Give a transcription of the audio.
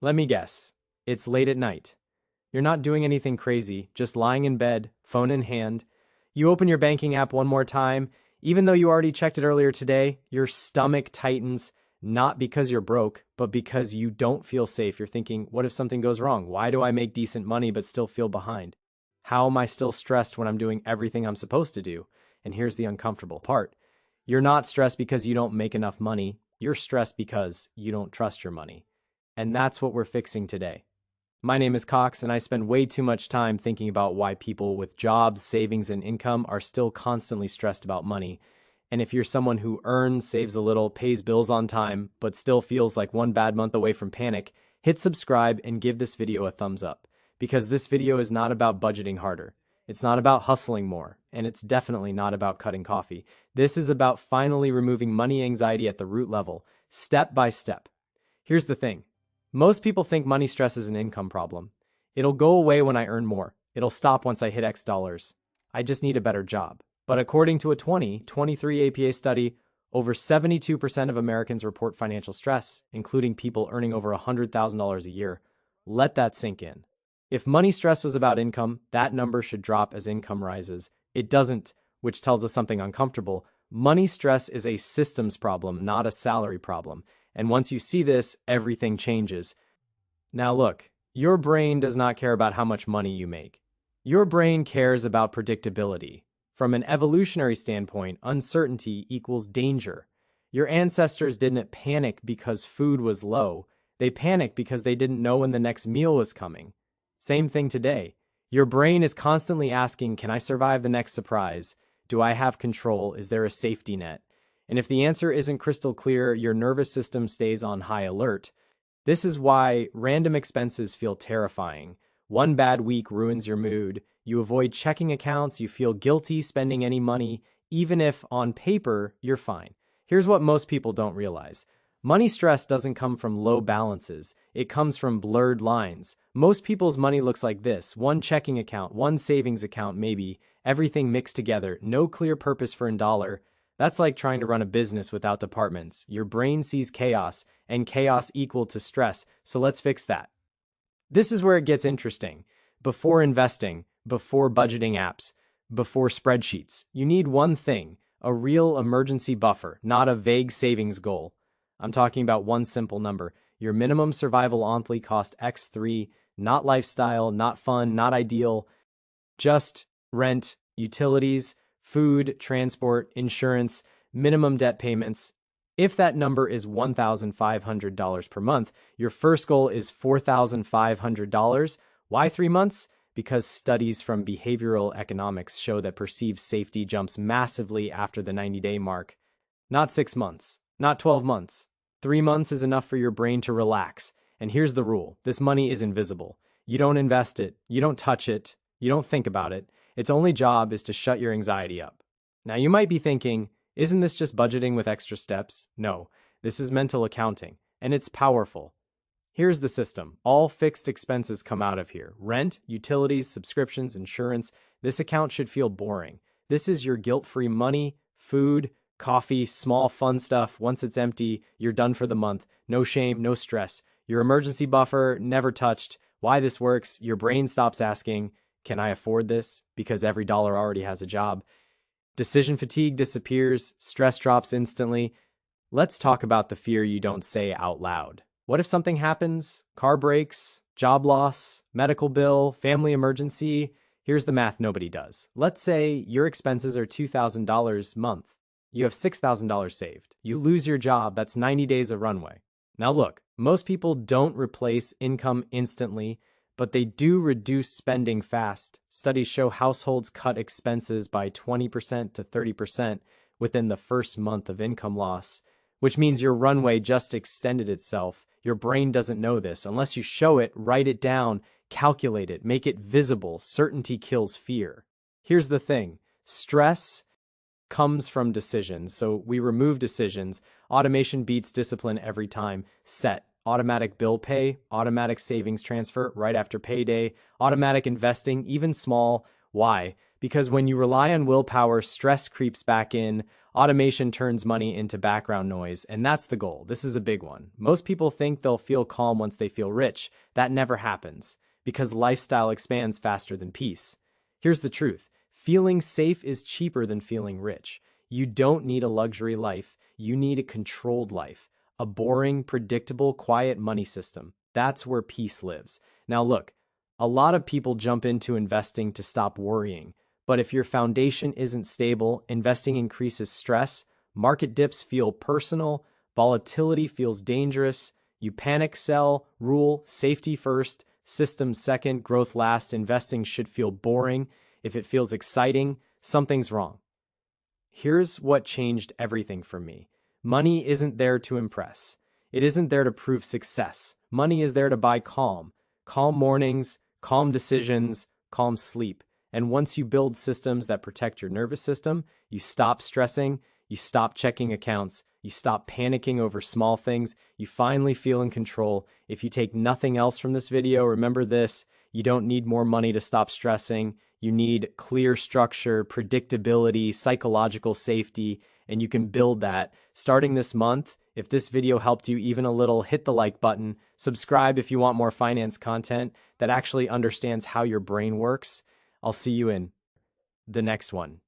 Let me guess. It's late at night. You're not doing anything crazy, just lying in bed, phone in hand. You open your banking app one more time. Even though you already checked it earlier today, your stomach tightens, not because you're broke, but because you don't feel safe. You're thinking, what if something goes wrong? Why do I make decent money but still feel behind? How am I still stressed when I'm doing everything I'm supposed to do? And here's the uncomfortable part. You're not stressed because you don't make enough money. You're stressed because you don't trust your money. And that's what we're fixing today. My name is Cox, and I spend way too much time thinking about why people with jobs, savings, and income are still constantly stressed about money. And if you're someone who earns, saves a little, pays bills on time, but still feels like one bad month away from panic, hit subscribe and give this video a thumbs up. Because this video is not about budgeting harder. It's not about hustling more, and it's definitely not about cutting coffee. This is about finally removing money anxiety at the root level, step by step. Here's the thing. Most people think money stress is an income problem. It'll go away when I earn more. It'll stop once I hit X dollars. I just need a better job. But according to a 2023 APA study, over 72% of Americans report financial stress, including people earning over $100,000 a year. Let that sink in. If money stress was about income, that number should drop as income rises. It doesn't, which tells us something uncomfortable. Money stress is a systems problem, not a salary problem. And once you see this, everything changes. Now look, your brain does not care about how much money you make. Your brain cares about predictability. From an evolutionary standpoint, uncertainty equals danger. Your ancestors didn't panic because food was low. They panicked because they didn't know when the next meal was coming. Same thing today. Your brain is constantly asking, can I survive the next surprise? Do I have control? Is there a safety net? And if the answer isn't crystal clear, your nervous system stays on high alert. This is why random expenses feel terrifying. One bad week ruins your mood. You avoid checking accounts. You feel guilty spending any money, even if on paper you're fine. Here's what most people don't realize. Money stress doesn't come from low balances. It comes from blurred lines. Most people's money looks like this. One checking account, one savings account maybe, everything mixed together, no clear purpose for a dollar. That's like trying to run a business without departments. Your brain sees chaos, and chaos equal to stress, so let's fix that. This is where it gets interesting. Before investing, before budgeting apps, before spreadsheets, you need one thing, a real emergency buffer, not a vague savings goal. I'm talking about one simple number. Your minimum survival monthly cost X3, not lifestyle, not fun, not ideal, just rent, utilities, food, transport, insurance, minimum debt payments. If that number is $1,500 per month, your first goal is $4,500. Why 3 months? Because studies from behavioral economics show that perceived safety jumps massively after the 90-day mark. Not 6 months, not 12 months. 3 months is enough for your brain to relax. And here's the rule. This money is invisible. You don't invest it. You don't touch it. You don't think about it. Its only job is to shut your anxiety up. Now you might be thinking, isn't this just budgeting with extra steps? No, this is mental accounting, and it's powerful. Here's the system. All fixed expenses come out of here. Rent, utilities, subscriptions, insurance. This account should feel boring. This is your guilt-free money, food, coffee, small fun stuff. Once it's empty, you're done for the month. No shame, no stress. Your emergency buffer, never touched. Why this works, your brain stops asking, can I afford this? Because every dollar already has a job. Decision fatigue disappears, stress drops instantly. Let's talk about the fear you don't say out loud. What if something happens? Car breaks, job loss, medical bill, family emergency? Here's the math nobody does. Let's say your expenses are $2,000 a month. You have $6,000 saved. You lose your job, that's 90 days of runway. Now look, most people don't replace income instantly, but they do reduce spending fast. Studies show households cut expenses by 20% to 30% within the first month of income loss, which means your runway just extended itself. Your brain doesn't know this. Unless you show it, write it down, calculate it, make it visible. Certainty kills fear. Here's the thing. Stress comes from decisions. So we remove decisions. Automation beats discipline every time. Set. Automatic bill pay, automatic savings transfer right after payday, automatic investing, even small, Why? Because when you rely on willpower, stress creeps back in, automation turns money into background noise, and that's the goal. This is a big one. Most people think they'll feel calm once they feel rich. That never happens, because lifestyle expands faster than peace. Here's the truth. Feeling safe is cheaper than feeling rich. You don't need a luxury life. You need a controlled life. A boring, predictable, quiet money system. That's where peace lives. Now look, a lot of people jump into investing to stop worrying. But if your foundation isn't stable, investing increases stress, market dips feel personal, volatility feels dangerous, you panic sell, rule, safety first, system second, growth last, investing should feel boring. If it feels exciting, something's wrong. Here's what changed everything for me. Money isn't there to impress. It isn't there to prove success. Money is there to buy calm. Calm mornings, calm decisions, calm sleep. And once you build systems that protect your nervous system, you stop stressing, you stop checking accounts, you stop panicking over small things, you finally feel in control. If you take nothing else from this video, remember this: you don't need more money to stop stressing. You need clear structure, predictability, psychological safety, and you can build that. Starting this month, if this video helped you even a little, hit the like button. Subscribe if you want more finance content that actually understands how your brain works. I'll see you in the next one.